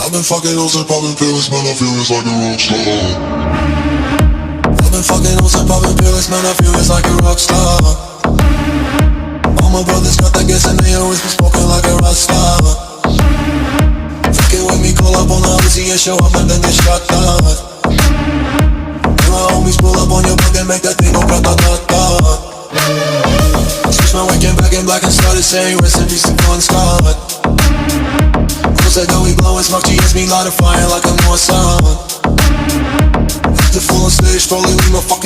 I've been fucking hoes and popping pills, man, I feel it's like a rock star. I've been fucking hoes and popping pills, man, I feel it's like a rock star. All my brothers got that gas and they always been smoking like a rock star. Fucking with me, call up on the Uzi and show up and then get shot down. And my homies pull up on your block and make that thing go grata-ta-ta. Switch my weekend back in black and started saying rest in peace to Bon Scott. Close that door, we blowin' smoke, GS me light a fire like a North Sun. The full on stage, probably leave my fucking